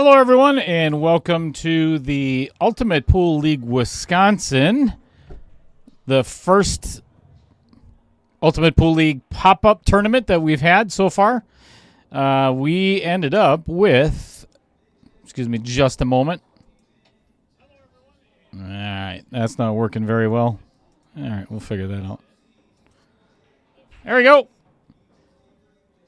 Hello, everyone, and welcome to the Ultimate Pool League Wisconsin, the first Ultimate Pool League pop-up tournament that we've had so far. We ended up with, excuse me, just a moment. All right, that's not working very well. All right, we'll figure that out. There we go.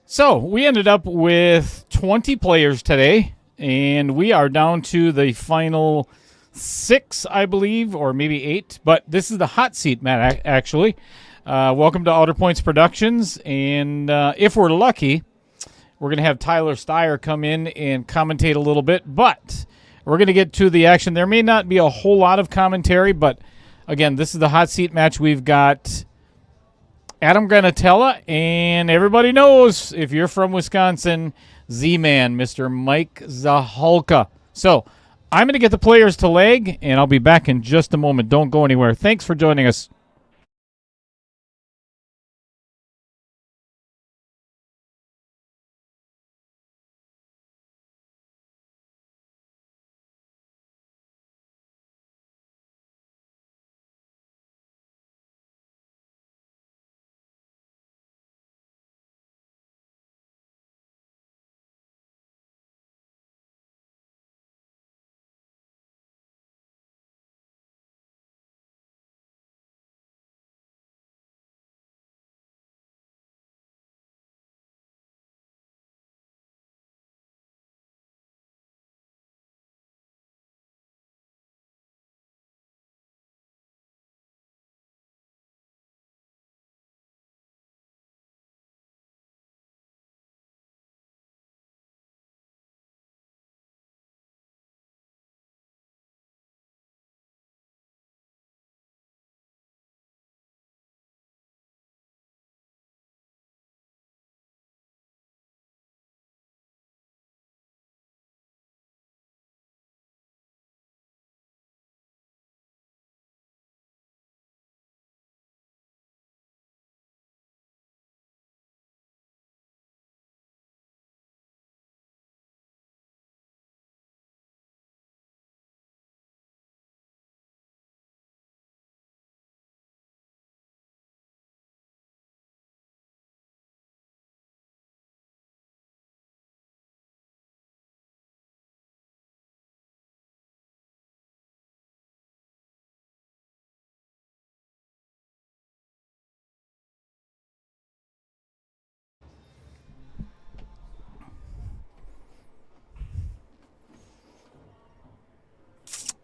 So we ended up with 20 players today. And we are down to the final 6, I believe, or maybe 8. But this is the hot seat, Matt, actually. Welcome to Outer Points Productions. And if we're lucky, we're going to have Tyler Styers come in and commentate a little bit. But we're going to get to the action. There may not be a whole lot of commentary. But, again, this is the hot seat match. We've got Adam Granatella. And everybody knows, if you're from Wisconsin, Z-Man, Mr. Mike Zahalka. So I'm going to get the players to leg, and I'll be back in just a moment. Don't go anywhere. Thanks for joining us.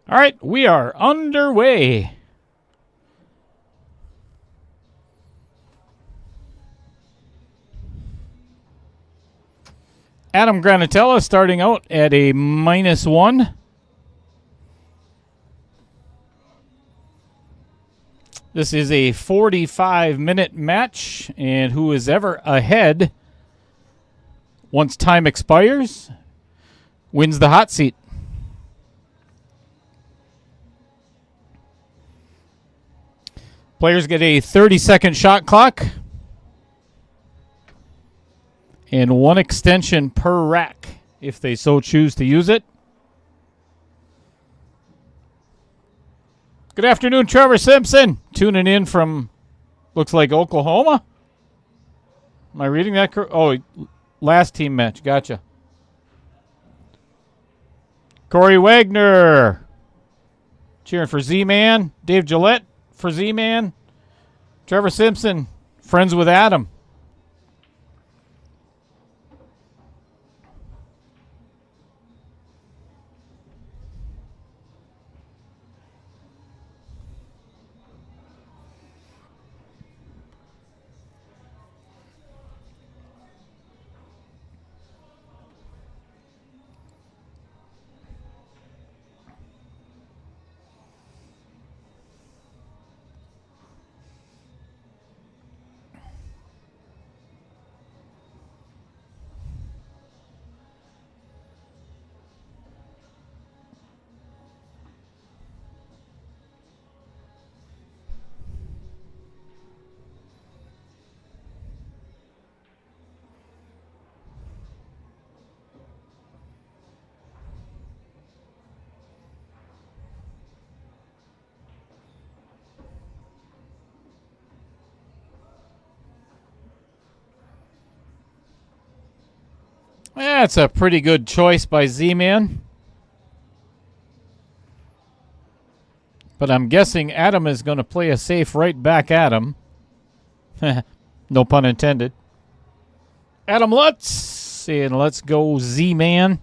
All right, we are underway. Adam Granatella starting out at a -1. This is a 45-minute match, and who is ever ahead once time expires wins the hot seat. Players get a 30-second shot clock and 1 extension per rack if they so choose to use it. Good afternoon, Trevor Simpson. Tuning in from, looks like Oklahoma. Am I reading that correct? Oh, last team match. Gotcha. Corey Wagner cheering for Z-Man. Dave Gillette for Z-Man. Trevor Simpson, friends with Adam. That's a pretty good choice by Z-Man. But I'm guessing Adam is going to play a safe right back at him. No pun intended. Adam Lutz. And let's go Z-Man.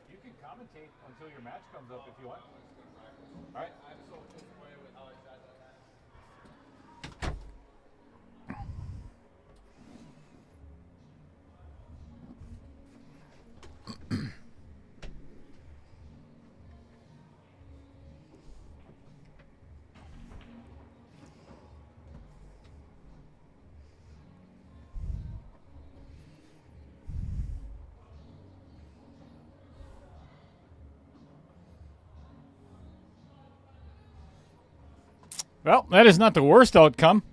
You can commentate until your match comes up if you want. All right. I'm so disappointed with how I shot that. Well, that is not the worst outcome.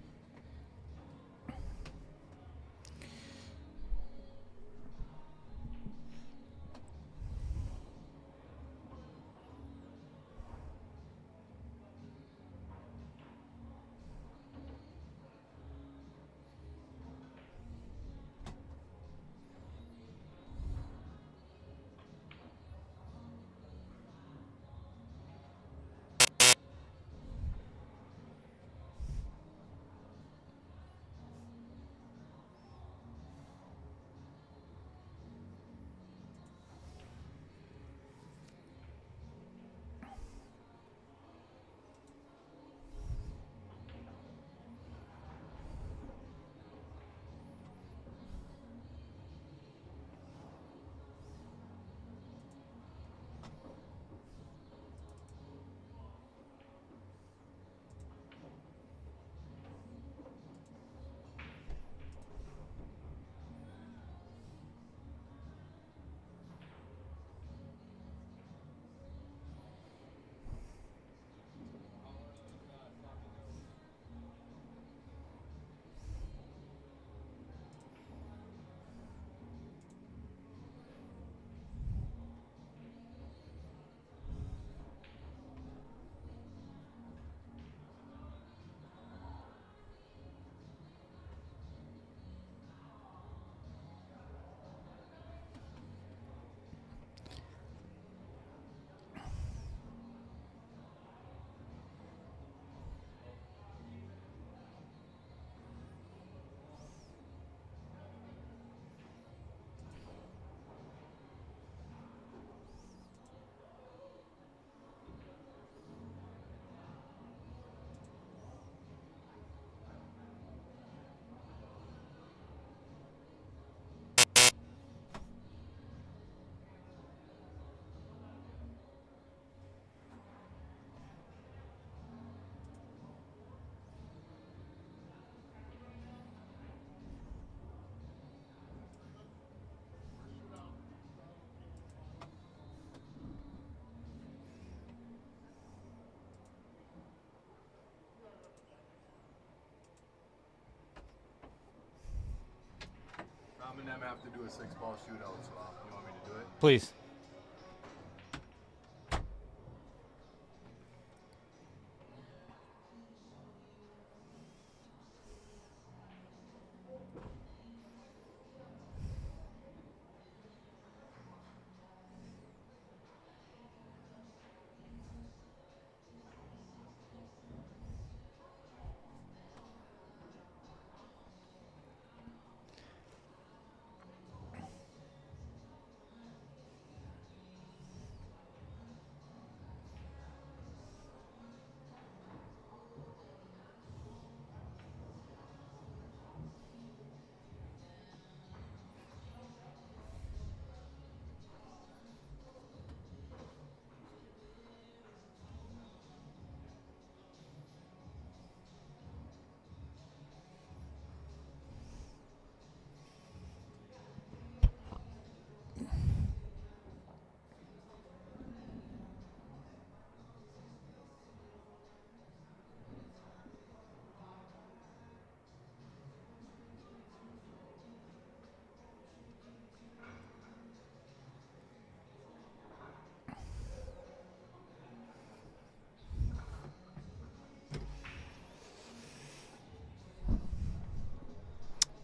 I'm and them have to do a 6-ball shootout, so you want me to do it? Please.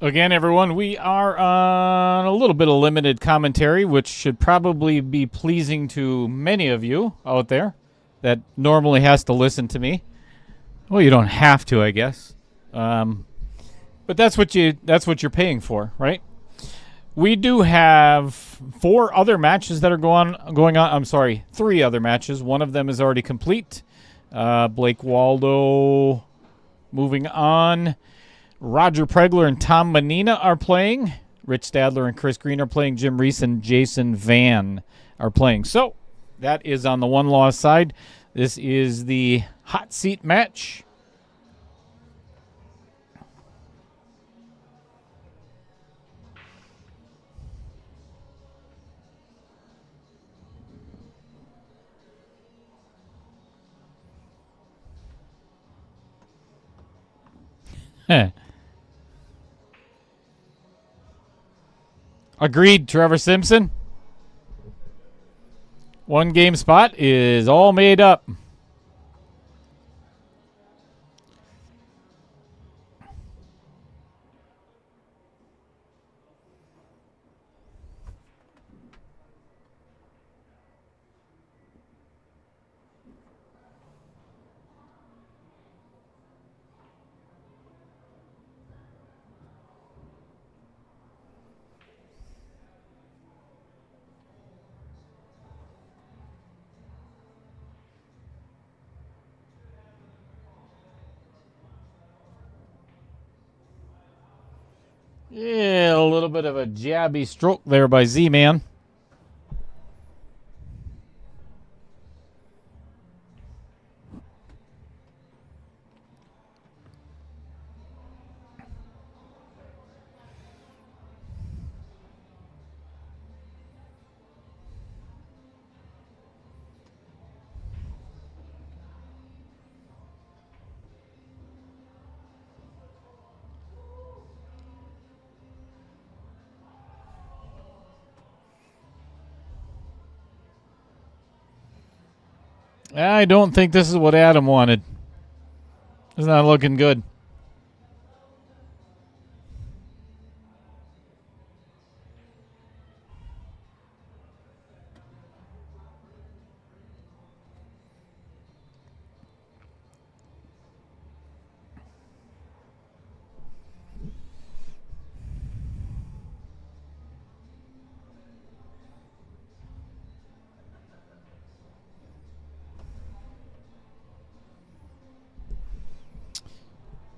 Again, everyone, we are on a little bit of limited commentary, which should probably be pleasing to many of you out there that normally has to listen to me. Well, you don't have to, I guess, but that's what you're paying for, right? We do have 4 other matches that are going on. I'm sorry, 3 other matches. One of them is already complete. Blake Waldo moving on. Roger Pregler and Tom Menina are playing. Rich Stadler and Chris Green are playing. Jim Reese and Jason Van are playing. So that is on the one-loss side. This is the hot seat match. Agreed, Trevor Simpson. 1 game spot is all made up. Yeah, a little bit of a jabby stroke there by Z-Man. I don't think this is what Adam wanted. It's not looking good.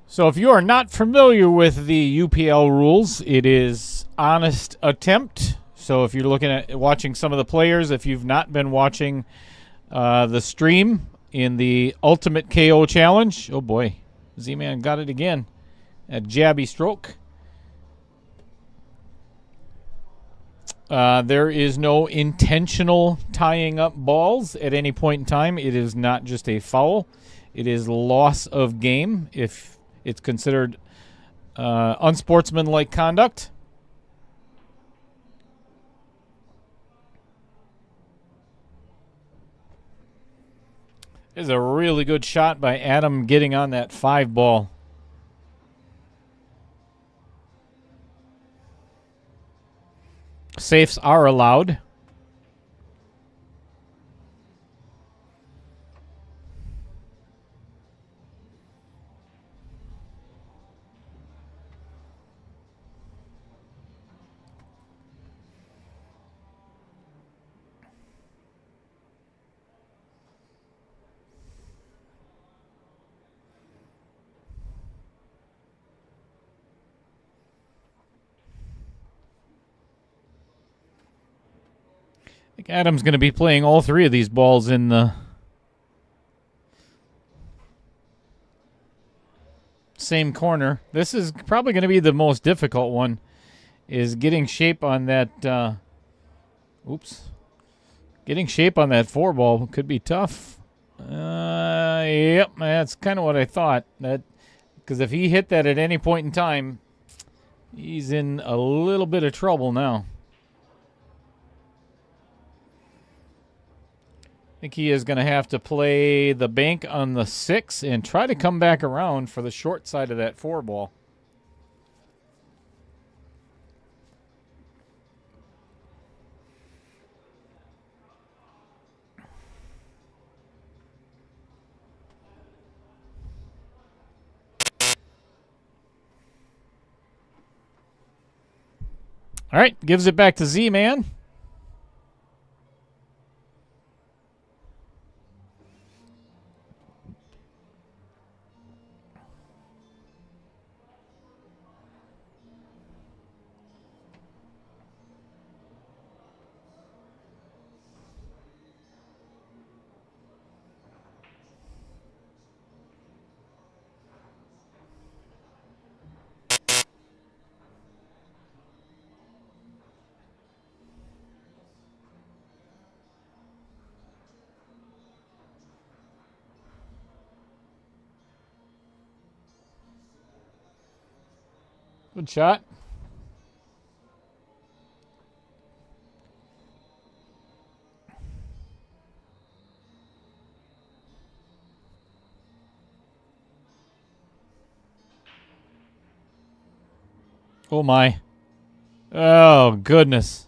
So if you are not familiar with the UPL rules, it is honest attempt. So if you're looking at watching some of the players, if you've not been watching the stream in the Ultimate KO Challenge, oh boy, Z-Man got it again. A jabby stroke. There is no intentional tying up balls at any point in time. It is not just a foul. It is loss of game if it's considered unsportsmanlike conduct. This is a really good shot by Adam getting on that 5 ball. Safes are allowed. I think Adam's going to be playing all 3 of these balls in the same corner. This is probably going to be the most difficult one, is getting shape on that getting shape on that 4 ball could be tough. Yep, that's kind of what I thought. That because if he hit that at any point in time, he's in a little bit of trouble now. I think he is going to have to play the bank on the 6 and try to come back around for the short side of that 4 ball. All right, gives it back to Z-Man. Good shot. Oh, my. Oh, goodness.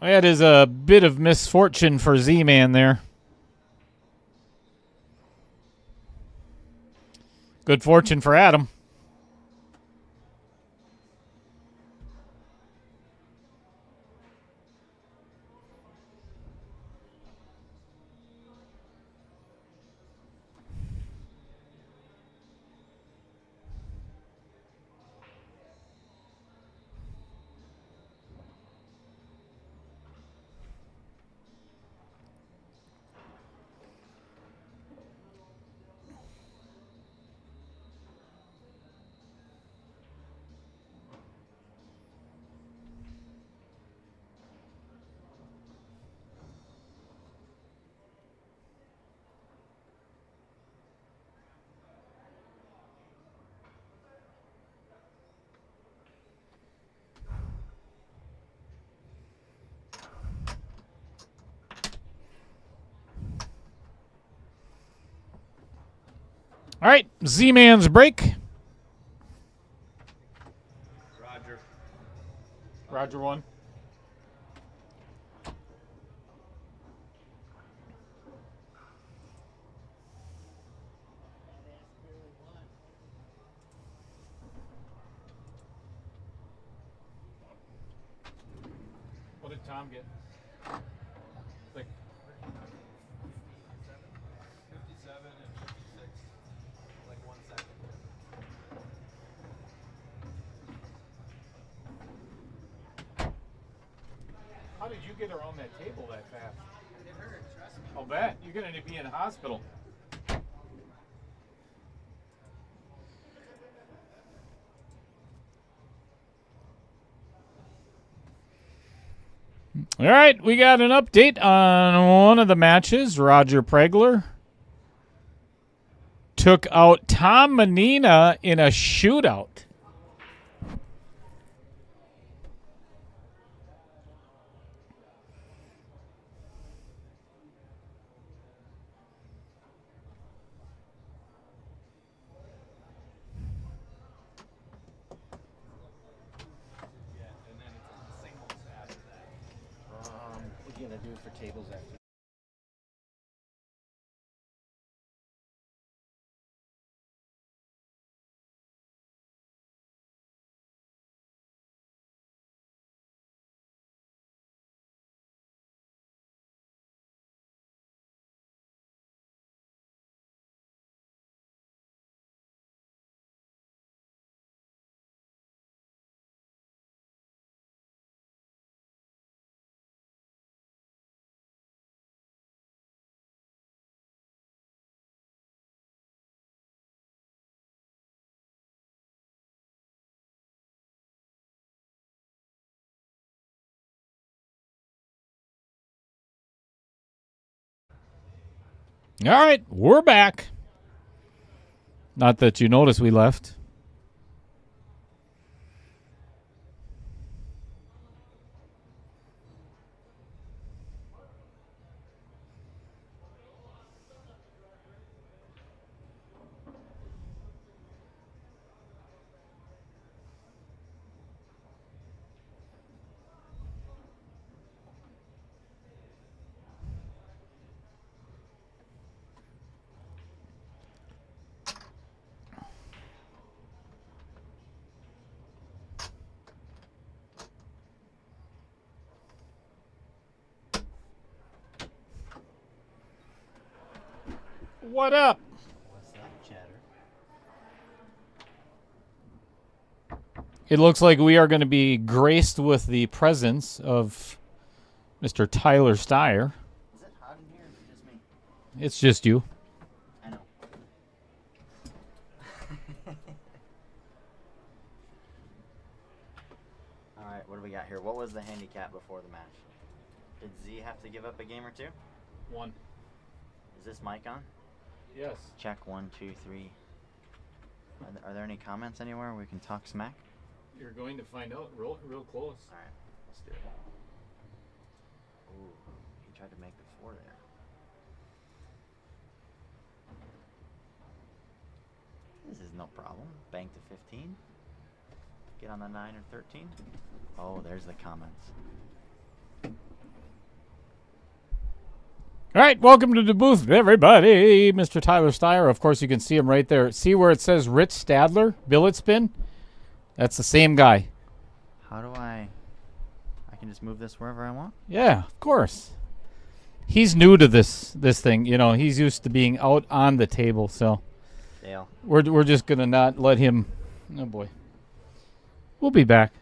That is a bit of misfortune for Z-Man there. Good fortune for Adam. All right, Z-Man's break. Roger. Roger 1. What did Tom get? Like 57 and 56. Like 1 second. How did you get around that table that fast? It hurt, trust me. I'll bet. You're going to be in the hospital. All right, we got an update on one of the matches. Roger Pregler took out Tom Menina in a shootout. Yeah, and then it's a singles after that. What are you gonna do for tables after? All right, we're back. Not that you noticed we left. What up? What's that chatter? It looks like we are going to be graced with the presence of Mr. Tyler Styer. Is it hot in here or is it just me? It's just you. I know. Alright, what do we got here? What was the handicap before the match? Did Z have to give up a game or two? One. Is this mic on? Yes. Check 1, 2, 3. Are there any comments anywhere we can talk smack? You're going to find out real close. Alright, let's do it. Ooh, he tried to make the 4 there. This is no problem. Bank to 15. Get on the 9 or 13. Oh, there's the comments. All right, welcome to the booth, everybody. Mr. Tyler Styer. Of course, you can see him right there. See where it says Rich Stadler, billet spin? That's the same guy. How do I can just move this wherever I want? Yeah, of course. He's new to this thing. You know, he's used to being out on the table, so Dale. we're just going to not let him. Oh, boy. We'll be back.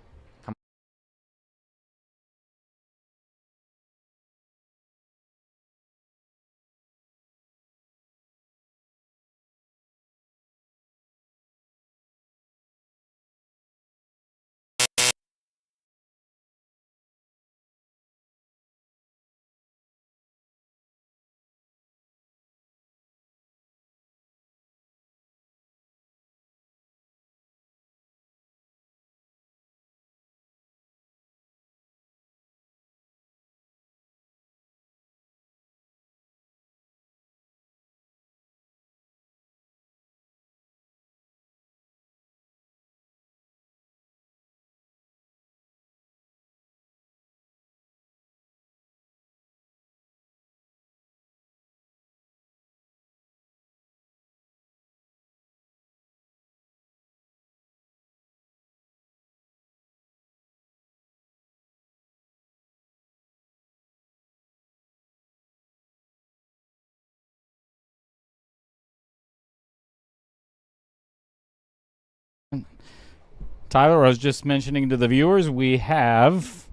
Tyler, I was just mentioning to the viewers, we have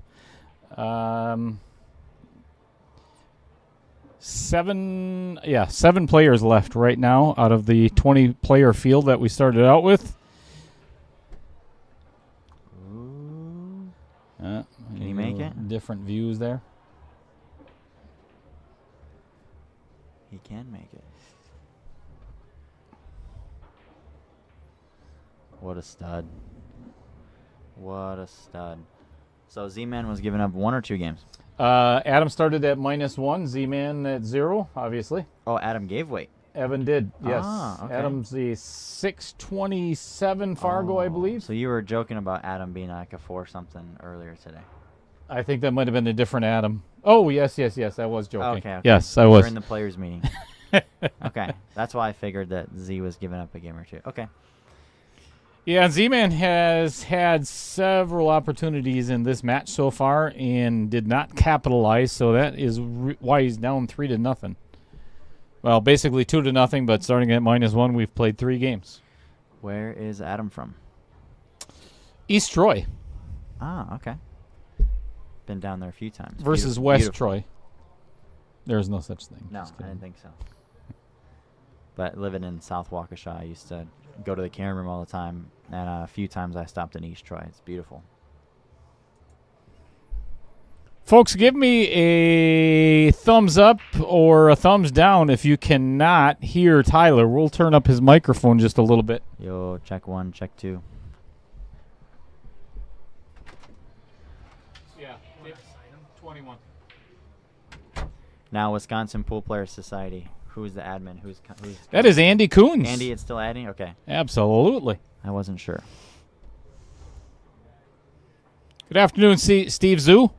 seven players left right now out of the 20-player field that we started out with. Ooh. Can he make it? Different views there. He can make it. What a stud. What a stud. So Z-Man was giving up 1 or 2 games? Adam started at -1, Z-Man at 0, obviously. Oh, Adam gave weight. Evan did, yes. Ah, okay. Adam's the 627 Fargo, I believe. So you were joking about Adam being like a 4-something earlier today. I think that might have been a different Adam. Oh, yes, I was joking. Okay. Yes, I was. We're in the players' meeting. Okay. That's why I figured that Z was giving up a game or 2. Okay. Yeah, Z-Man has had several opportunities in this match so far and did not capitalize, so that is why he's down 3-0. Well, basically 2-0, but starting at -1, we've played 3 games. Where is Adam from? East Troy Ah, okay. Been down there a few times. versus West Troy. There's no such thing. No, Just I kidding. didn't think so. But living in South Waukesha, I used to go to the camera room all the time, and a few times I stopped in East Troy. It's beautiful. Folks, give me a thumbs up or a thumbs down if you cannot hear Tyler. We'll turn up his microphone just a little bit. Yo, check 1, check 2. Yeah, 21. Now, Wisconsin Pool Players Society. Who's the admin? Who's That is Andy Coons. Andy? It's still adding. Okay, Absolutely. I wasn't sure. Good afternoon, Steve Zoo.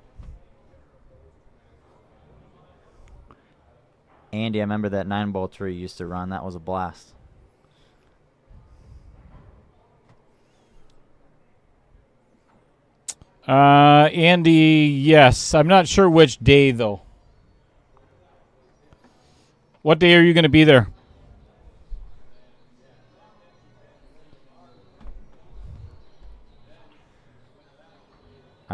Andy, I remember that 9-ball tree you used to run. That was a blast. Andy, yes. I'm not sure which day, though. What day are you going to be there?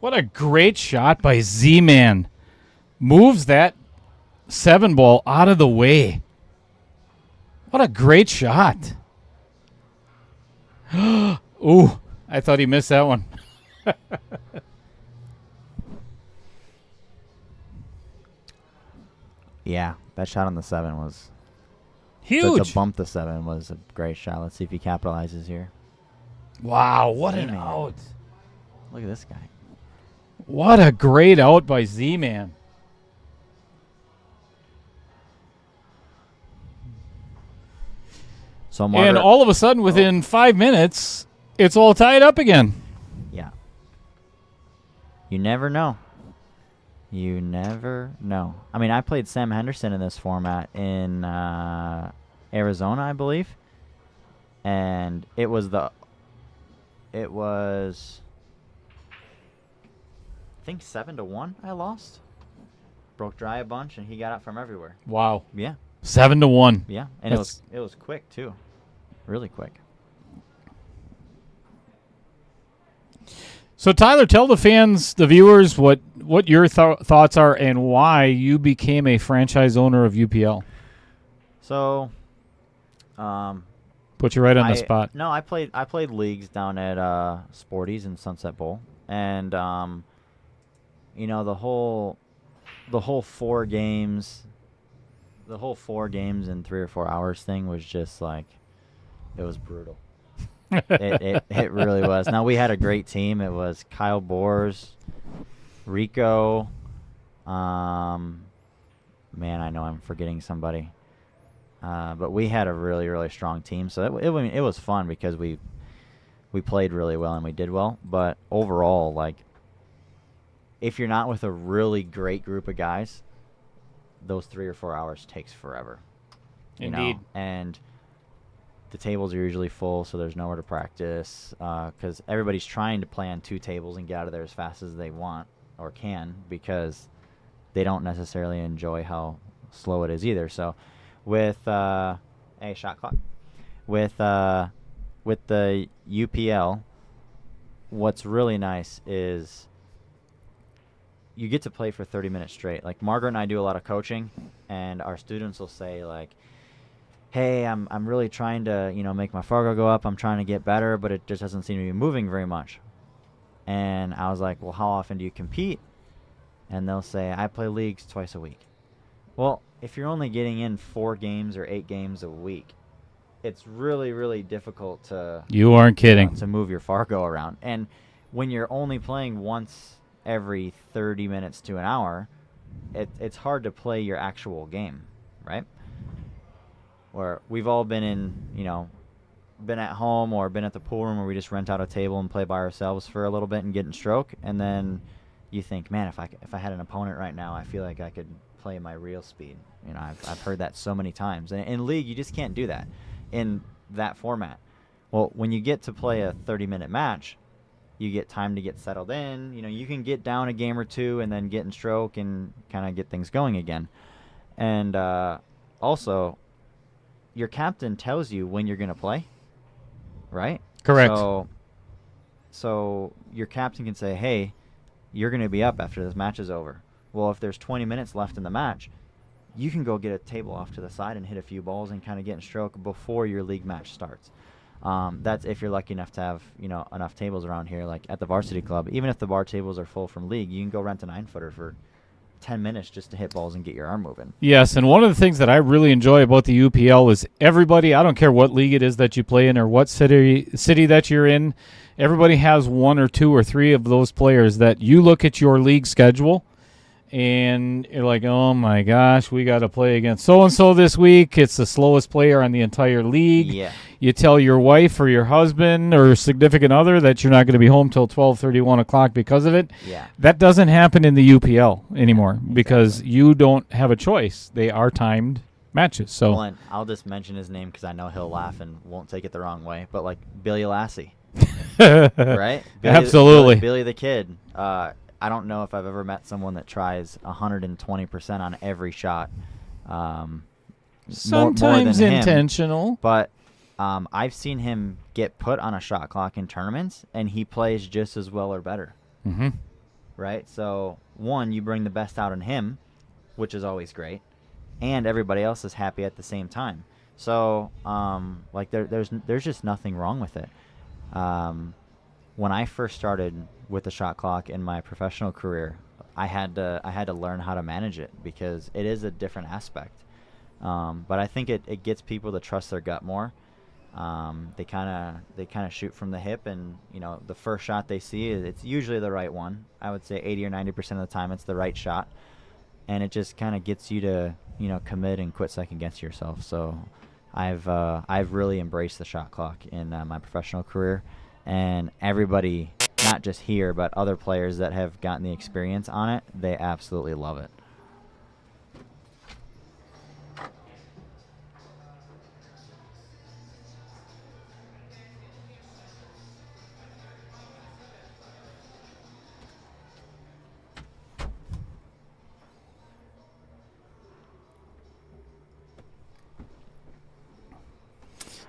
What a great shot by Z-Man. Moves that 7 ball out of the way. What a great shot. Ooh, I thought he missed that one. Yeah, that shot on the 7 was Huge. to bump the 7 was a great shot. Let's see if he capitalizes here. Wow, what an Z-Man. out. Look at this guy. What a great out by Z-Man. So And Margaret, all of a sudden, within 5 minutes, it's all tied up again. yeah. You never know. You never know. I mean, I played Sam Henderson in this format in Arizona, I believe, and it was I think 7-1. I lost. Broke dry a bunch, and he got it from everywhere. Wow. Yeah, 7-1. yeah, and That's- it was quick too, really quick. So, Tyler, tell the fans, the viewers, what your thoughts are and why you became a franchise owner of UPL. So, Put you right on the spot. No, I played leagues down at Sporties and Sunset Bowl, and you know the whole 4 games, in 3 or 4 hours thing was just like, it was brutal. it really was. Now we had a great team. It was Kyle Bors, Rico, man, I know I'm forgetting somebody. But we had a really, really strong team. So it was fun because we played really well and we did well. But overall, like, if you're not with a really great group of guys, those 3 or 4 hours takes forever. You Indeed. know? And the tables are usually full, so there's nowhere to practice because everybody's trying to play on 2 tables and get out of there as fast as they want or can because they don't necessarily enjoy how slow it is either. So with shot clock. With the UPL, what's really nice is you get to play for 30 minutes straight. Like Margaret and I do a lot of coaching, and our students will say like, "Hey, I'm really trying to make my Fargo go up. I'm trying to get better, but it just doesn't seem to be moving very much." And I was like, "Well, how often do you compete?" And they'll say, "I play leagues twice a week." Well, if you're only getting in 4 games or 8 games a week, it's really, really difficult to You aren't kidding. to move your Fargo around. And when you're only playing once every 30 minutes to an hour, it's hard to play your actual game, right? Where we've all been been at home or been at the pool room where we just rent out a table and play by ourselves for a little bit and get in stroke, and then you think, man, if I had an opponent right now, I feel like I could play my real speed. I've heard that so many times. And in league, you just can't do that in that format. Well, when you get to play a 30-minute match, you get time to get settled in. You can get down a game or 2 and then get in stroke and kind of get things going again. And also, your captain tells you when you're going to play, right? Correct. So your captain can say, hey, you're going to be up after this match is over. Well, if there's 20 minutes left in the match, you can go get a table off to the side and hit a few balls and kind of get in stroke before your league match starts. That's if you're lucky enough to have enough tables around here, like at the varsity club. Even if the bar tables are full from league, you can go rent a 9-footer for 10 minutes just to hit balls and get your arm moving. Yes, and one of the things that I really enjoy about the UPL is everybody, I don't care what league it is that you play in or what city that you're in, everybody has 1 or 2 or 3 of those players that you look at your league schedule and you're like, oh my gosh, we got to play against so-and-so this week. It's the slowest player on the entire league. Yeah. You tell your wife or your husband or significant other that you're not going to be home till 12:30, 1 o'clock because of it. Yeah. That doesn't happen in the UPL anymore because you don't have a choice. They are timed matches. So Well, and I'll just mention his name because I know he'll laugh and won't take it the wrong way. But like Billy Lassie, right? Absolutely. Billy the Kid. I don't know if I've ever met someone that tries 120% on every shot. Sometimes more than him. intentional. But I've seen him get put on a shot clock in tournaments, and he plays just as well or better. Mm-hmm. right? So, one, you bring the best out in him, which is always great, and everybody else is happy at the same time. So, like there's just nothing wrong with it. When I first started with the shot clock in my professional career, I had to learn how to manage it because it is a different aspect. But I think it gets people to trust their gut more. They kind of shoot from the hip, and the first shot they see, it's usually the right one. I would say 80 or 90% of the time it's the right shot, and it just kind of gets you to commit and quit second guessing yourself. So I've really embraced the shot clock in my professional career, and everybody, not just here but other players that have gotten the experience on it, they absolutely love it.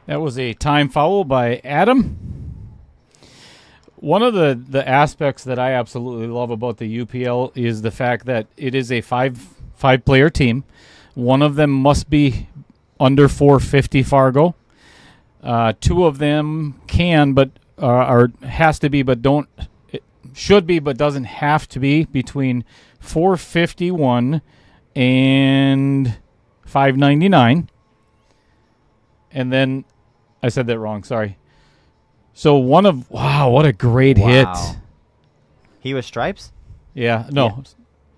That was a time foul by Adam. One of the aspects that I absolutely love about the UPL is the fact that it is a five-player team. One of them must be under 450 Fargo. Two of them can, but has to be, but should be, but doesn't have to be between 451 and 599. And then I said that wrong. Sorry. So wow, what a great hit. He was stripes? Yeah. No.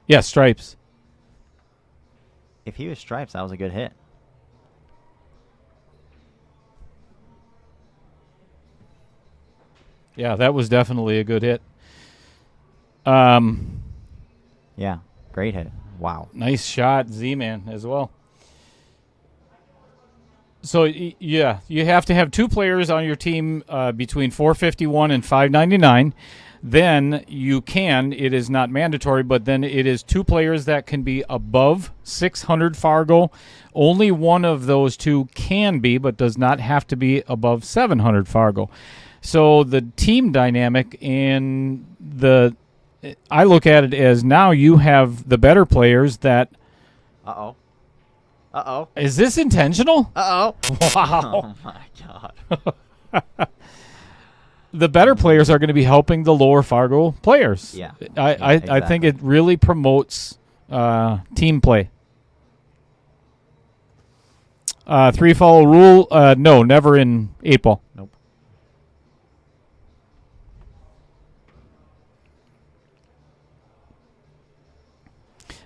Yeah, stripes. If he was stripes, that was a good hit. Yeah, that was definitely a good hit. Yeah, great hit. Wow. Nice shot, Z-Man, as well. So, yeah, you have to have two players on your team between 451 and 599. Then you can, it is not mandatory, but then it is two players that can be above 600 Fargo. Only one of those two can be, but does not have to be above 700 Fargo. So the team dynamic I look at it as now you have the better players that. Uh-oh. Is this intentional? Uh-oh. Wow. Oh, my God. The better players are going to be helping the lower Fargo players. Yeah. I think it really promotes team play. 3-follow rule, no, never in 8-ball. Nope.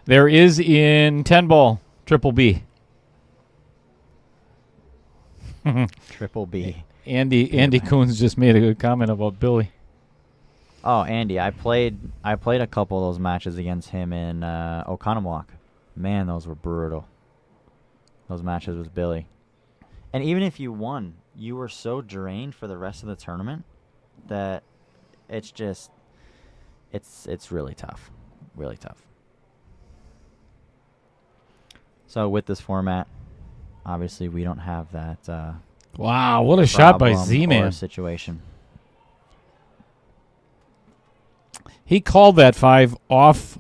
There is in 10-ball, triple B. Triple B. Andy Coons just made a good comment about Billy. Oh, Andy, I played a couple of those matches against him in Oconomowoc. Man, those were brutal. Those matches with Billy. And even if you won, you were so drained for the rest of the tournament that it's just it's really tough. Really tough. So with this format, obviously we don't have that wow, what a shot by Z-Man. Situation. He called that 5 off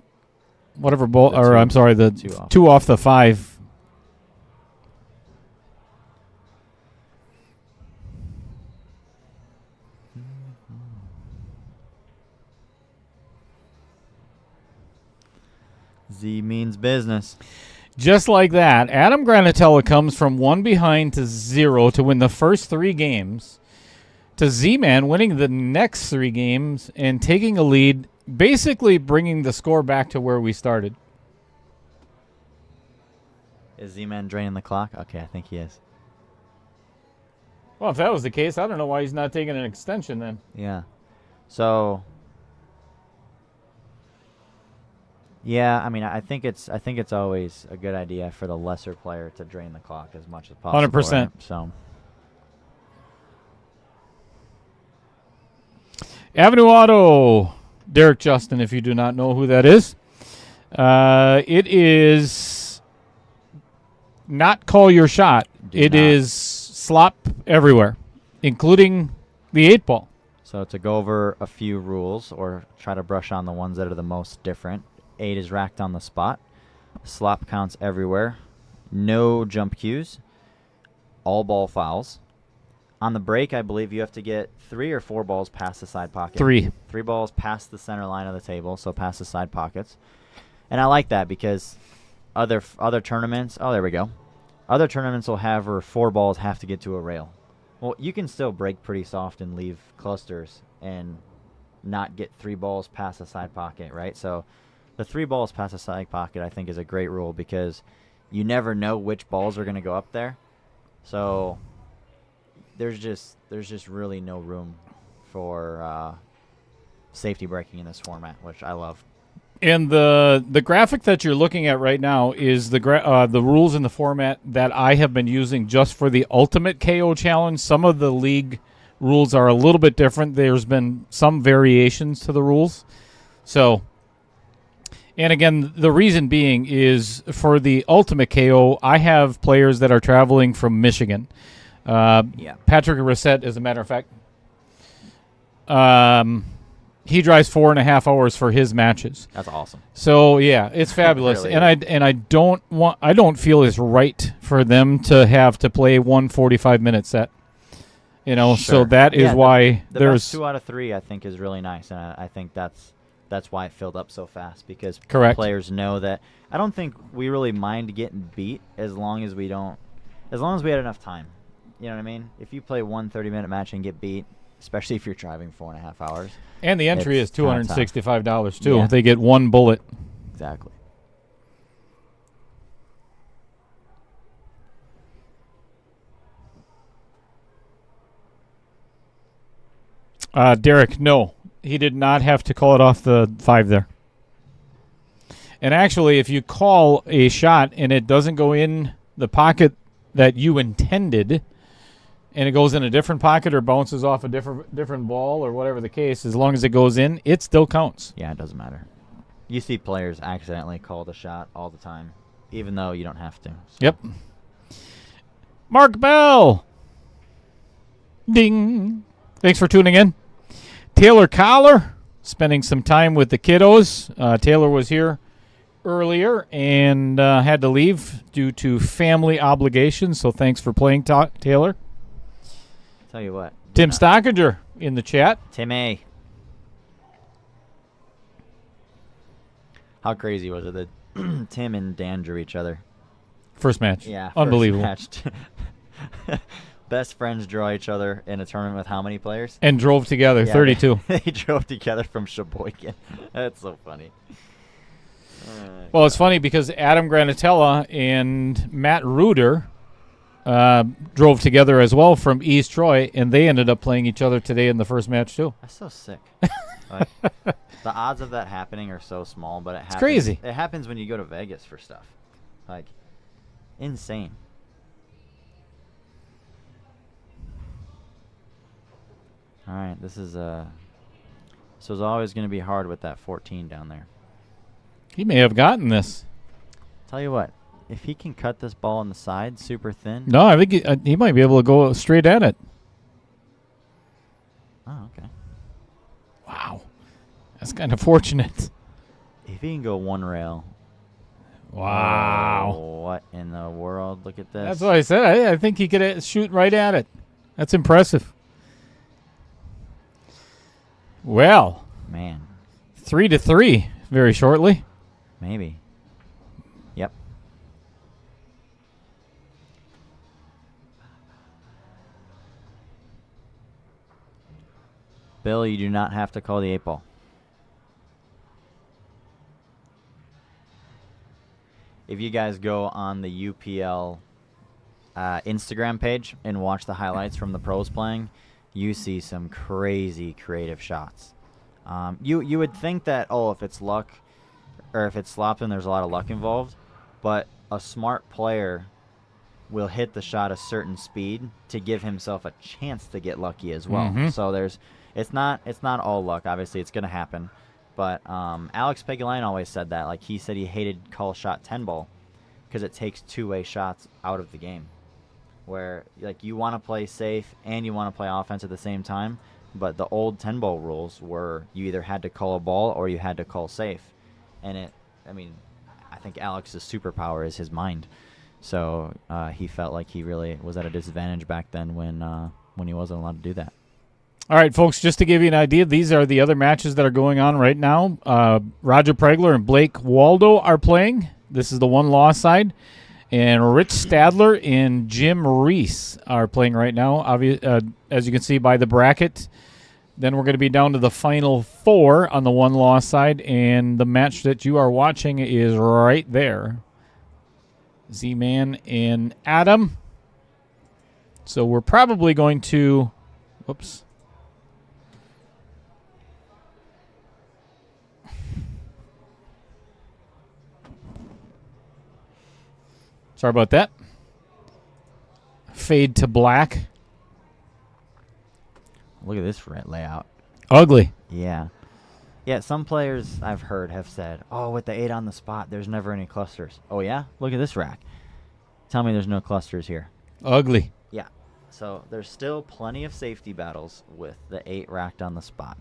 whatever ball, or I'm sorry, the 2 off the 5. Z means business. Just like that, Adam Granatella comes from 1 behind to 0 to win the first 3 games, to Z-Man winning the next 3 games and taking a lead, basically bringing the score back to where we started. Is Z-Man draining the clock? Okay, I think he is. Well, if that was the case, I don't know why he's not taking an extension then. Yeah. So yeah, I mean, I think it's always a good idea for the lesser player to drain the clock as much as possible. 100%. Right? So Avenue Auto, Derek Justin, if you do not know who that is. It is not call your shot. It is slop everywhere, including the 8-ball. So to go over a few rules or try to brush on the ones that are the most different. 8 is racked on the spot. Slop counts everywhere. No jump cues. All ball fouls. On the break, I believe you have to get 3 or 4 balls past the side pocket. 3. 3 balls past the center line of the table, so past the side pockets. And I like that because other tournaments, oh, there we go. Other tournaments will have where 4 balls have to get to a rail. Well, you can still break pretty soft and leave clusters and not get 3 balls past the side pocket, right? So the 3 balls past the side pocket, I think, is a great rule because you never know which balls are going to go up there. So there's just really no room for safety breaking in this format, which I love. And the graphic that you're looking at right now is the rules in the format that I have been using just for the Ultimate KO Challenge. Some of the league rules are a little bit different. There's been some variations to the rules. So, and again, the reason being is for the Ultimate KO, I have players that are traveling from Michigan. Patrick Reset, as a matter of fact. He drives 4.5 hours for his matches. That's awesome. So yeah, it's fabulous. Really and I don't feel it's right for them to have to play 1 45-minute set. You know, Sure. so that is why the there's best 2 out of 3 I think is really nice, and I think that's why it filled up so fast because Correct. players know that. I don't think we really mind getting beat as long as we had enough time. You know what I mean? If you play 1 30-minute match and get beat, especially if you're driving 4.5 hours. and the entry is it's kinda tough. $265 too. Yeah. They get 1 bullet. Exactly. Derek, no, he did not have to call it off the 5 there. And actually, if you call a shot and it doesn't go in the pocket that you intended, and it goes in a different pocket or bounces off a different ball or whatever the case, as long as it goes in, it still counts. Yeah, it doesn't matter. You see players accidentally call the shot all the time, even though you don't have to. So. Yep. Mark Bell. Ding. Thanks for tuning in. Taylor Collar, spending some time with the kiddos. Taylor was here earlier and had to leave due to family obligations, so thanks for playing, Taylor. Tell you what. Tim Stockinger in the chat. Tim A. How crazy was it that Tim and Dan drew each other? First match. Yeah. Unbelievable. First match. Best friends draw each other in a tournament with how many players? And drove together, Yeah, 32. They drove together from Sheboygan. That's so funny. Well, it's funny because Adam Granatella and Matt Reuter drove together as well from East Troy, and they ended up playing each other today in the first match too. That's so sick. Like, the odds of that happening are so small, but it happens. It's crazy. It happens when you go to Vegas for stuff. Like, insane. All right, this is always going to be hard with that 14 down there. He may have gotten this. Tell you what, if he can cut this ball on the side super thin. No, I think he might be able to go straight at it. Oh, okay. Wow. That's kind of fortunate. If he can go one rail. Wow. Oh, what in the world? Look at this. That's what I said. I think he could shoot right at it. That's impressive. Well, Man, 3-3 very shortly. maybe. Yep. Bill, you do not have to call the 8-ball. If you guys go on the UPL Instagram page and watch the highlights from the pros playing, you see some crazy creative shots. You would think that, if it's luck or if it's slop, then there's a lot of luck involved. But a smart player will hit the shot a certain speed to give himself a chance to get lucky as well. Mhm. So it's not all luck. Obviously, it's going to happen. But Alex Pegulain always said that. Like, he said he hated call shot 10 ball because it takes two-way shots out of the game. Where, like, you want to play safe and you want to play offense at the same time. But the old 10 ball rules were you either had to call a ball or you had to call safe. And I think Alex's superpower is his mind. So he felt like he really was at a disadvantage back then when he wasn't allowed to do that. All right, folks, just to give you an idea, these are the other matches that are going on right now. Roger Pregler and Blake Waldo are playing. This is the one-loss side. And Rich Stadler and Jim Reese are playing right now, as you can see by the bracket. Then we're going to be down to the final 4 on the one-loss side, and the match that you are watching is right there. Z-Man and Adam. So we're probably going to... Whoops. Sorry about that. Fade to black. Look at this red layout. Ugly. Yeah. Yeah, some players I've heard have said, oh, with the 8 on the spot, there's never any clusters. Oh, yeah? Look at this rack. Tell me there's no clusters here. Ugly. Yeah. So there's still plenty of safety battles with the 8 racked on the spot.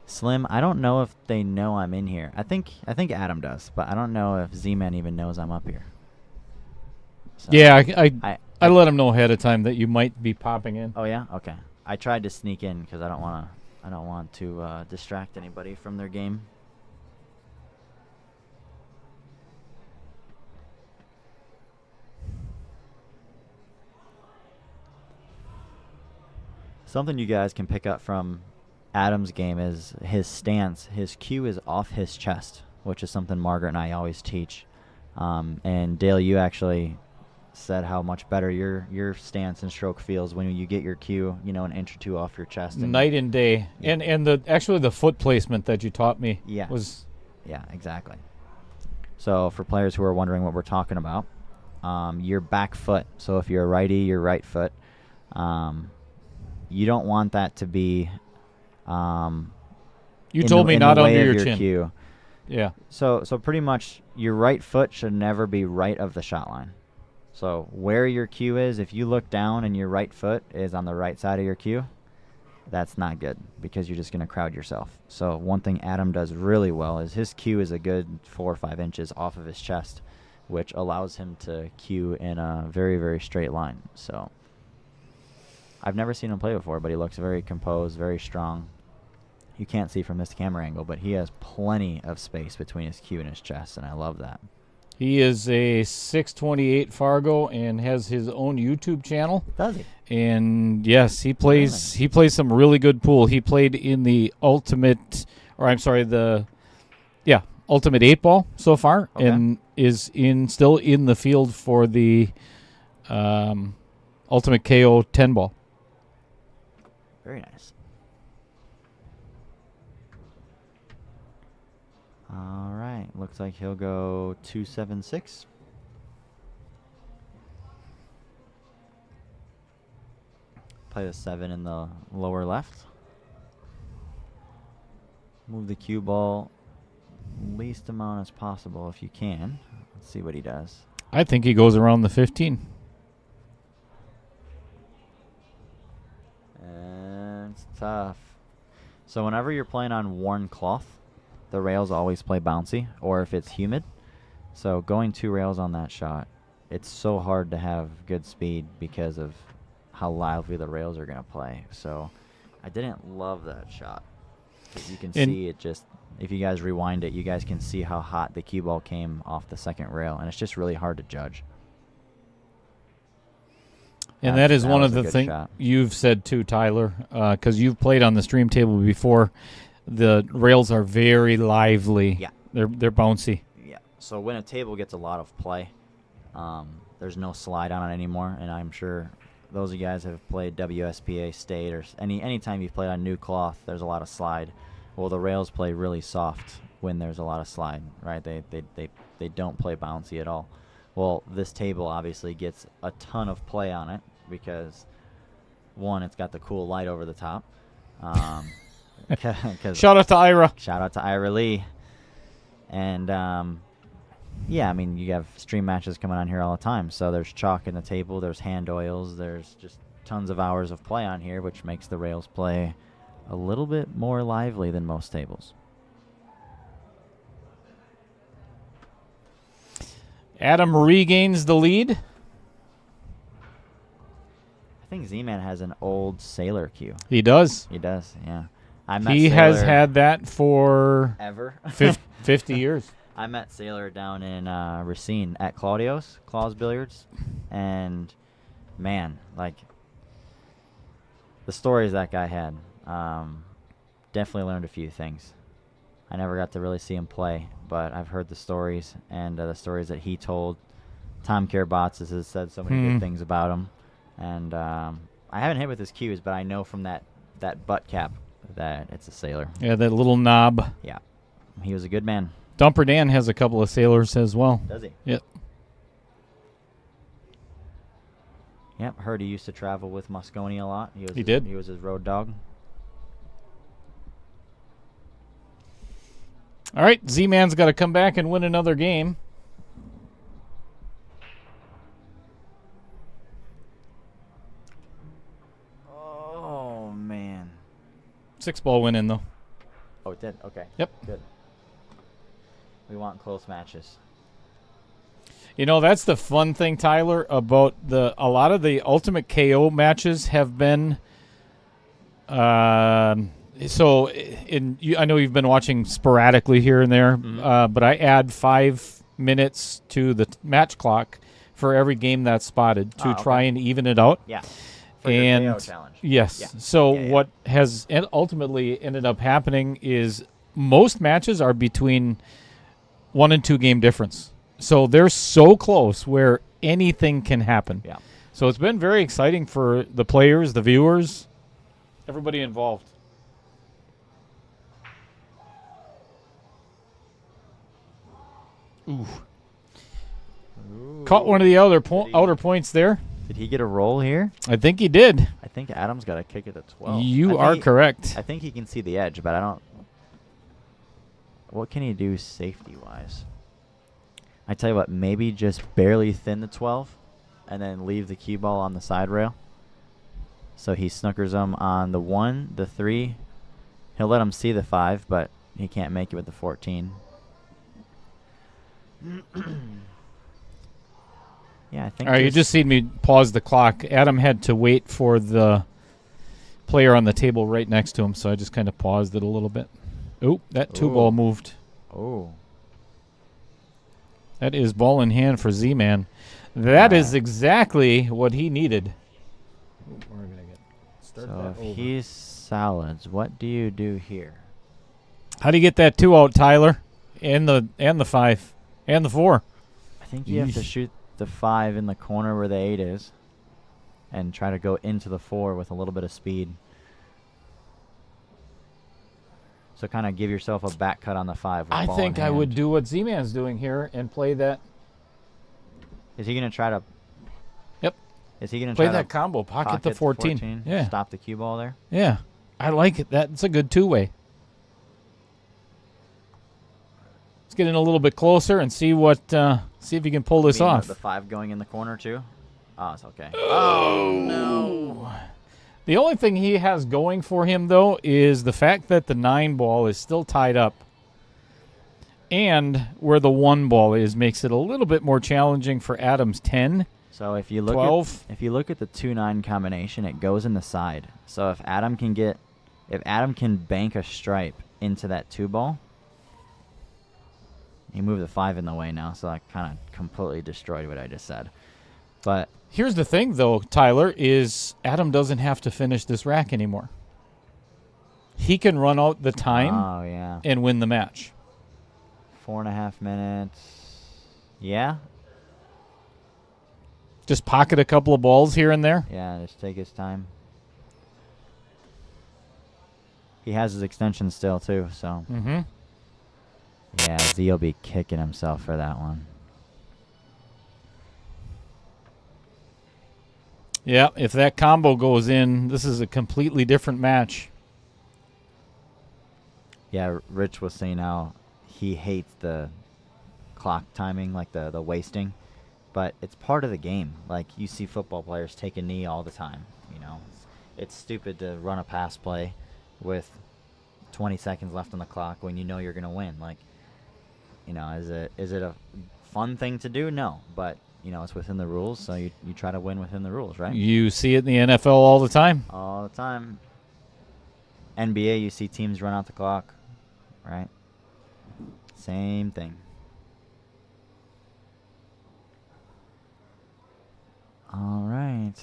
Slim, I don't know if they know I'm in here. I think Adam does, but I don't know if Z-Man even knows I'm up here. So Yeah, I let him know ahead of time that you might be popping in. Oh yeah, okay. I tried to sneak in because I don't want to distract anybody from their game. Something you guys can pick up from Adam's game is his stance. His cue is off his chest, which is something Margaret and I always teach. And Dale, you actually said how much better your stance and stroke feels when you get your cue, an inch or two off your chest. Night and day. Yeah. And the foot placement that you taught me was... Yeah, exactly. So for players who are wondering what we're talking about, your back foot. So if you're a righty, your right foot, you don't want that to be... you told me not under your chin. Cue. Yeah. So pretty much your right foot should never be right of the shot line. So where your cue is, if you look down and your right foot is on the right side of your cue, that's not good because you're just going to crowd yourself. So one thing Adam does really well is his cue is a good 4 or 5 inches off of his chest, which allows him to cue in a very, very straight line. So I've never seen him play before, but he looks very composed, very strong. You can't see from this camera angle, but he has plenty of space between his cue and his chest, and I love that. He is a 628 Fargo and has his own YouTube channel. Does he? And yes, he plays some really good pool. He played in the Ultimate 8 Ball so far, okay, and is still in the field for the Ultimate KO 10 Ball. Very nice. All right, looks like he'll go 276. Play the 7 in the lower left. Move the cue ball least amount as possible if you can. Let's see what he does. I think he goes around the 15. And it's tough. So whenever you're playing on worn cloth, the rails always play bouncy, or if it's humid. So going 2 rails on that shot, it's so hard to have good speed because of how lively the rails are going to play. So I didn't love that shot. You can see it just, if you guys rewind it, you guys can see how hot the cue ball came off the second rail, and it's just really hard to judge. And that is one of the things you've said too, Tyler, because you've played on the stream table before. The rails are very lively. Yeah. They're bouncy. Yeah. So when a table gets a lot of play, there's no slide on it anymore, and I'm sure those of you guys have played WSPA State or any time you've played on new cloth, there's a lot of slide. Well, the rails play really soft when there's a lot of slide, right? They don't play bouncy at all. Well, this table obviously gets a ton of play on it because, one, it's got the cool light over the top. Shout out to Ira. Shout out to Ira Lee. And Yeah, I mean, you have stream matches coming on here all the time. So there's chalk in the table, there's hand oils, there's just tons of hours of play on here, which makes the rails play a little bit more lively than most tables. Adam regains the lead. I think Z-Man has an old Sailor cue. He does. He does, yeah. I met He Sailor has had that for ever 50 years. I met Sailor down in Racine at Claudio's, Claus Billiards, and man, like the stories that guy had, definitely learned a few things. I never got to really see him play, but I've heard the stories, and the stories that he told. Tom Karabatz has said so many good things about him, and I haven't hit with his cues, but I know from that butt cap that it's a Sailor. Yeah, that little knob. Yeah, he was a good man. Dumper Dan has a couple of Sailors as well. Does he? Yep. Yep, heard he used to travel with Mosconi a lot. He did. He was his road dog. All right, Z-Man's got to come back and win another game. Oh, man. 6-ball win in, though. Oh, it did? Okay. Yep. Good. We want close matches. You know, that's the fun thing, Tyler, about a lot of the Ultimate KO matches have been I know you've been watching sporadically here and there, but I add 5 minutes to the match clock for every game that's spotted to try and even it out. Yeah. For your KO challenge. Yes. Yeah. So what has ultimately ended up happening is most matches are between 1 and 2 game difference. So they're so close where anything can happen. Yeah. So it's been very exciting for the players, the viewers, everybody involved. Ooh. Caught one of the outer points there. Did he get a roll here? I think he did. I think Adam's got to kick it at 12. You are correct. I think he can see the edge, but I don't. What can he do safety-wise? I tell you what, maybe just barely thin the 12 and then leave the cue ball on the side rail. So he snookers them on the 1, the 3. He'll let him see the 5, but he can't make it with the 14. Yeah, I think. All right, you just seen me pause the clock. Adam had to wait for the player on the table right next to him, so I just kind of paused it a little bit. Oh, that 2-ball moved. Oh. That is ball in hand for Z-Man. That is exactly what he needed. We're gonna So if he's solids, what do you do here? How do you get that 2 out, Tyler? And the 5 and the 4. I think you have to shoot the 5 in the corner where the 8 is and try to go into the 4 with a little bit of speed. So kind of give yourself a back cut on the 5. I think I would do what Z-Man's doing here and play that. Is he going to try to? Yep. Is he going to play try that to combo? Pocket the 14. Yeah. Stop the cue ball there. Yeah. I like it. That's a good 2-way. Let's get in a little bit closer and see what. See if you can pull this off. The 5 going in the corner too. Oh, it's okay. Oh no. The only thing he has going for him, though, is the fact that the 9 ball is still tied up. And where the 1 ball is makes it a little bit more challenging for Adam's 10. So if you look 12. if you look at the 2-9 combination, it goes in the side. So if Adam can bank a stripe into that 2 ball, he moved the 5 in the way now, so I kind of completely destroyed what I just said. But here's the thing, though, Tyler, is Adam doesn't have to finish this rack anymore. He can run out the time and win the match. 4.5 minutes. Yeah. Just pocket a couple of balls here and there. Yeah, just take his time. He has his extension still, too, so. Mm-hmm. Yeah, Z will be kicking himself for that one. Yeah, if that combo goes in, this is a completely different match. Yeah, Rich was saying how he hates the clock timing, like the wasting. But it's part of the game. Like, you see football players take a knee all the time. You know, it's stupid to run a pass play with 20 seconds left on the clock when you know you're gonna win. Like, you know, is it a fun thing to do? No, but you know, it's within the rules, so you try to win within the rules, right? You see it in the NFL all the time. All the time. NBA, you see teams run out the clock, right? Same thing. All right.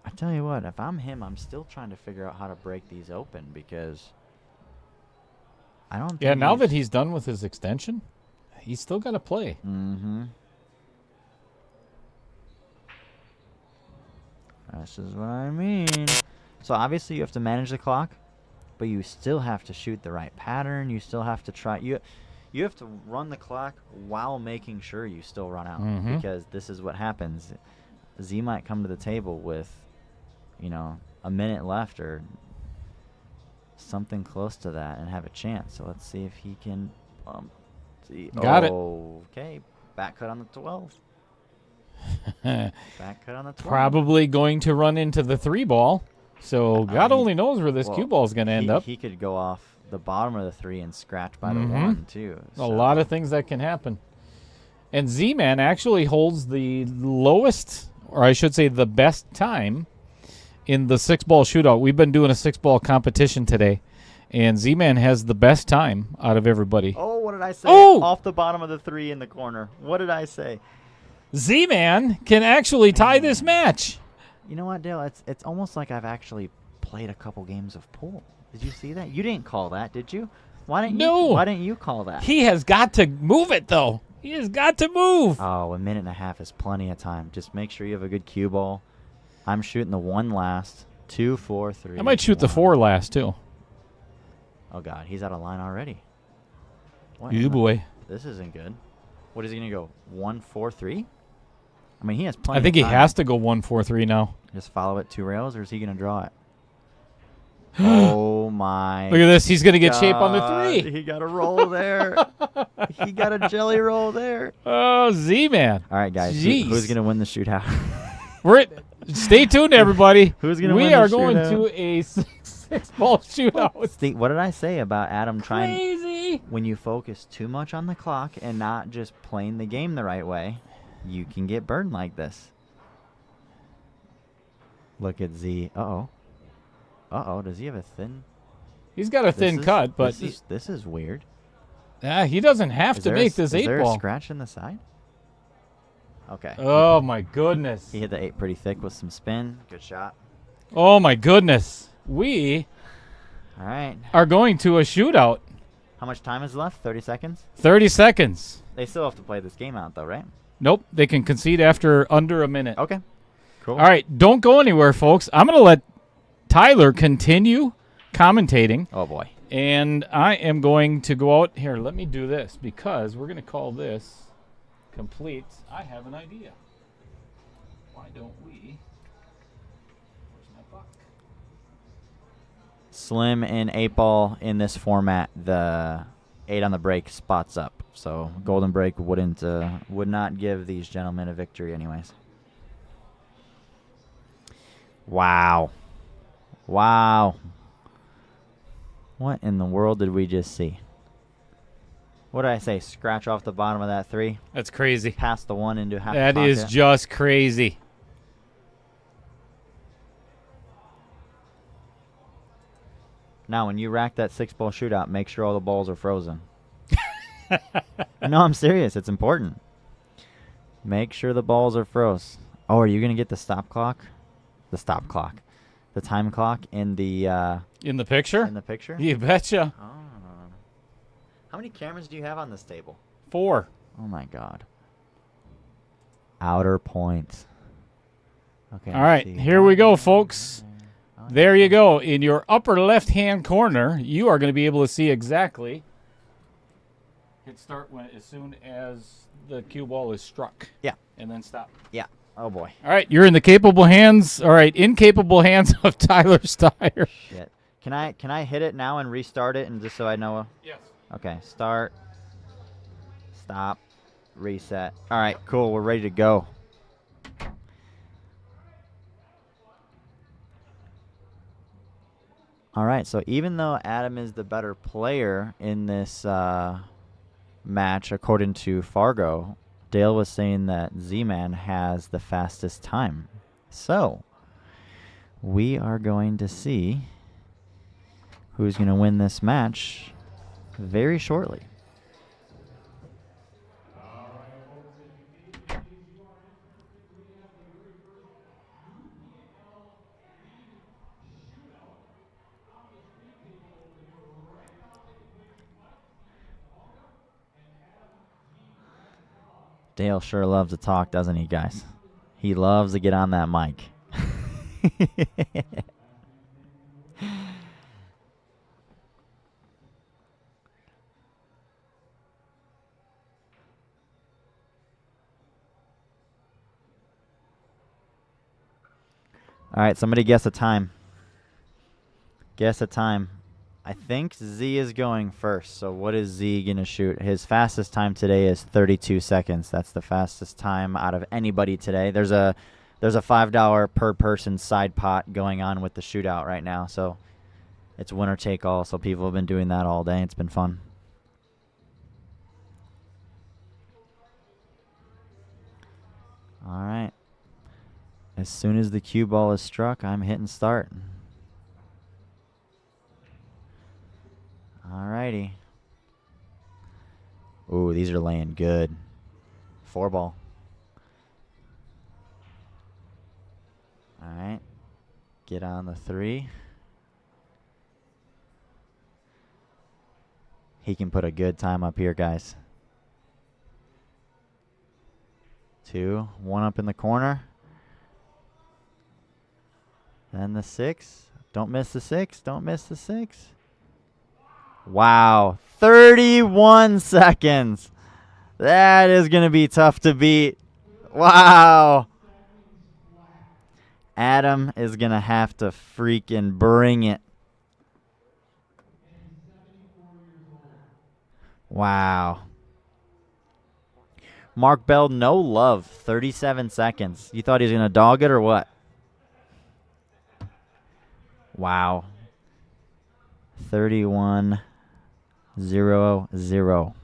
I tell you what, if I'm him, I'm still trying to figure out how to break these open because I don't think Yeah, now that he's done with his extension, he's still got to play. Mm-hmm. This is what I mean. So obviously you have to manage the clock, but you still have to shoot the right pattern. You still have to try. You have to run the clock while making sure you still run out because this is what happens. Z might come to the table with, you know, a minute left or something close to that and have a chance. So let's see if he can. Got it. Okay, back cut on the 12. Back cut on the 12. Probably going to run into the 3 ball. So God only knows where this cue ball is going to end up. He could go off the bottom of the 3 and scratch by the 1 too. A lot of things that can happen. And Z-Man actually holds the lowest, or I should say the best time in the 6-ball shootout. We've been doing a 6-ball competition today, and Z-Man has the best time out of everybody. Oh, what did I say? Oh! Off the bottom of the 3 in the corner. What did I say? Z-Man can actually tie this match. You know what, Dale? It's almost like I've actually played a couple games of pool. Did you see that? You didn't call that, did you? Why didn't you call that? He has got to move it, though. He has got to move. Oh, a minute and a half is plenty of time. Just make sure you have a good cue ball. I'm shooting the 1 last. 2, 4, 3. I might shoot the 4 last, too. Oh, God. He's out of line already. What? You boy. This isn't good. What is he going to go? 1, 4, 3? I mean, he has plenty I think of he time. has to go 1, 4, 3 now. Just follow it 2 rails, or is he going to draw it? Oh, my. Look at this. He's going to get shape on the 3. He got a roll there. He got a jelly roll there. Oh, Z-Man. All right, guys. Jeez. Who's going to win the shootout? Stay tuned, everybody. Who's going to We win the are going shootout? to a 6-ball shootout. What did I say about Adam trying? Crazy. When you focus too much on the clock and not just playing the game the right way, you can get burned like this. Look at Z. Uh-oh. Uh-oh. Does he have a thin? He's got a thin cut, but this is weird. he doesn't have to make this 8 Is there ball. a scratch in the side? Okay. Oh, my goodness. He hit the 8 pretty thick with some spin. Good shot. Oh, my goodness. We All right. are going to a shootout. How much time is left? 30 seconds? 30 seconds. They still have to play this game out, though, right? Nope. They can concede after under a minute. Okay. Cool. All right. Don't go anywhere, folks. I'm going to let Tyler continue commentating. Oh, boy. And I am going to go out here. Let me do this because we're going to call this complete. I have an idea. Why don't we? Where's my buck? Slim and 8 ball in this format, the 8 on the break spots up. So golden break would not give these gentlemen a victory anyways. Wow. Wow. What in the world did we just see? What did I say? Scratch off the bottom of that 3. That's crazy. Pass the 1 into half That the is pocket. just crazy. Now, when you rack that 6-ball shootout, make sure all the balls are frozen. No, I'm serious. It's important. Make sure the balls are froze. Oh, are you going to get the stop clock? The stop clock. The time clock in the picture? in the picture? You betcha. Oh. How many cameras do you have on this table? 4. Oh, my God. Outer points. Okay. All right. Here we go, folks. There you go. In your upper left-hand corner, you are going to be able to see exactly. Hit start as soon as the cue ball is struck. Yeah. And then stop. Yeah. Oh, boy. All right. You're in the capable hands. All right. Incapable hands of Tyler Styers. Shit. Can I hit it now and restart it and just so I know? Yes. Okay, start. Stop. Reset. All right, cool. We're ready to go. All right, so even though Adam is the better player in this match, according to Fargo, Dale was saying that Z-Man has the fastest time. So we are going to see who's going to win this match very shortly. Dale sure loves to talk, doesn't he, guys? He loves to get on that mic. All right, somebody guess a time. Guess a time. I think Z is going first. So what is Z going to shoot? His fastest time today is 32 seconds. That's the fastest time out of anybody today. There's a $5 per person side pot going on with the shootout right now. So it's winner take all. So people have been doing that all day. It's been fun. All right. As soon as the cue ball is struck, I'm hitting start. Alrighty. Ooh, these are laying good. 4-ball. Alright. Get on the 3. He can put a good time up here, guys. 2. 1 up in the corner. Then the 6. Don't miss the 6. Don't miss the 6. Wow. 31 seconds. That is going to be tough to beat. Wow. Adam is going to have to freaking bring it. Wow. Mark Bell, no love. 37 seconds. You thought he was going to dog it or what? Wow. 31-0-0.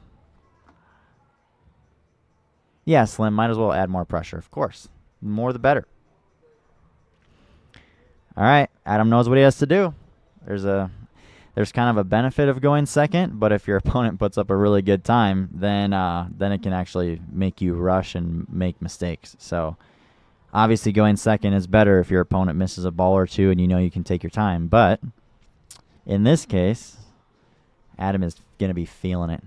Yeah, Slim, might as well add more pressure, of course. More the better. All right, Adam knows what he has to do. There's kind of a benefit of going second, but if your opponent puts up a really good time, then it can actually make you rush and make mistakes. So obviously going second is better if your opponent misses a ball or two and you know you can take your time. But in this case, Adam is going to be feeling it.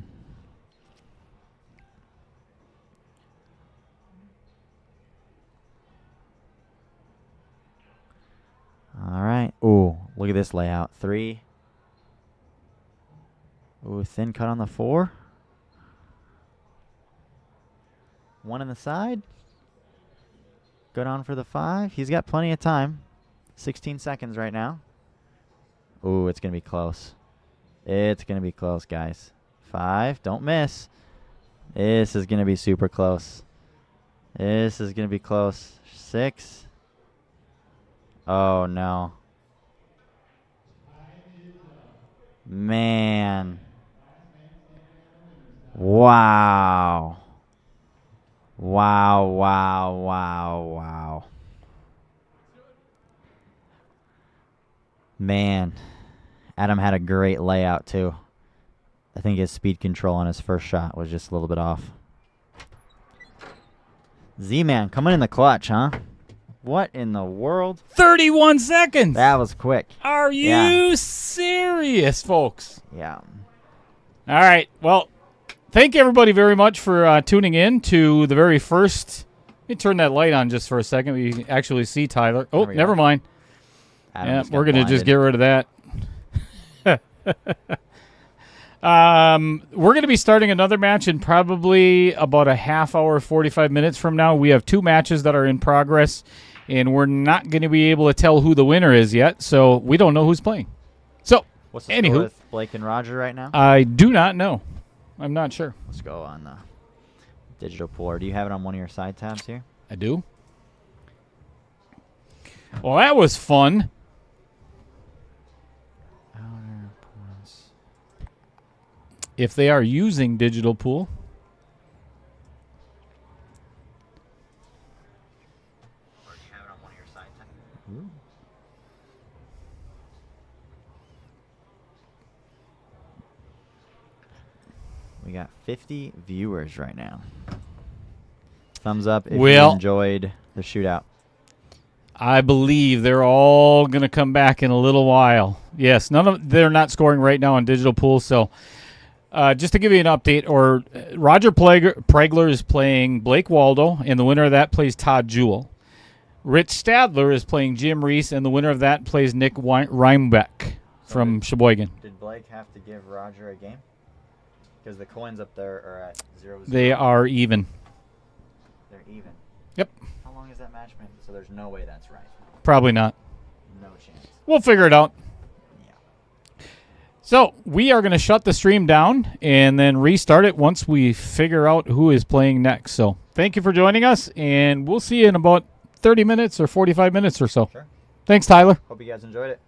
All right. Ooh, look at this layout. 3. Ooh, thin cut on the 4. 1 in the side. Go down for the 5. He's got plenty of time. 16 seconds right now. Ooh, it's going to be close. It's going to be close, guys. 5. Don't miss. This is going to be super close. This is going to be close. 6. Oh, no. Man. Wow. Wow, wow, wow, wow. Man. Adam had a great layout, too. I think his speed control on his first shot was just a little bit off. Z-Man coming in the clutch, huh? What in the world? 31 seconds. That was quick. Are you serious, folks? Yeah. All right. Well, thank you, everybody, very much for tuning in to the very first. Let me turn that light on just for a second. We can actually see Tyler. Oh, never mind. Yeah, we're going to just get rid of that. We're going to be starting another match in probably about a half hour, 45 minutes from now. We have 2 matches that are in progress, and we're not going to be able to tell who the winner is yet, so we don't know who's playing. So What's the Anywho. score with Blake and Roger right now? I do not know. I'm not sure. Let's go on the digital pool. Or do you have it on one of your side tabs here? I do. Well, that was fun. Outer points. If they are using digital pool. Or do you have it on one of your side tabs? We got 50 viewers right now. Thumbs up if you enjoyed the shootout. I believe they're all going to come back in a little while. Yes, they're not scoring right now on digital pool. So just to give you an update, Roger Pregler is playing Blake Waldo, and the winner of that plays Todd Jewell. Rich Stadler is playing Jim Reese, and the winner of that plays Nick Reinbeck from Sheboygan. Did Blake have to give Roger a game? Because the coins up there are at 0-0. They are even. They're even. Yep. How long is that match been? So there's no way that's right. Probably not. No chance. We'll figure it out. Yeah. So we are going to shut the stream down and then restart it once we figure out who is playing next. So thank you for joining us, and we'll see you in about 30 minutes or 45 minutes or so. Sure. Thanks, Tyler. Hope you guys enjoyed it.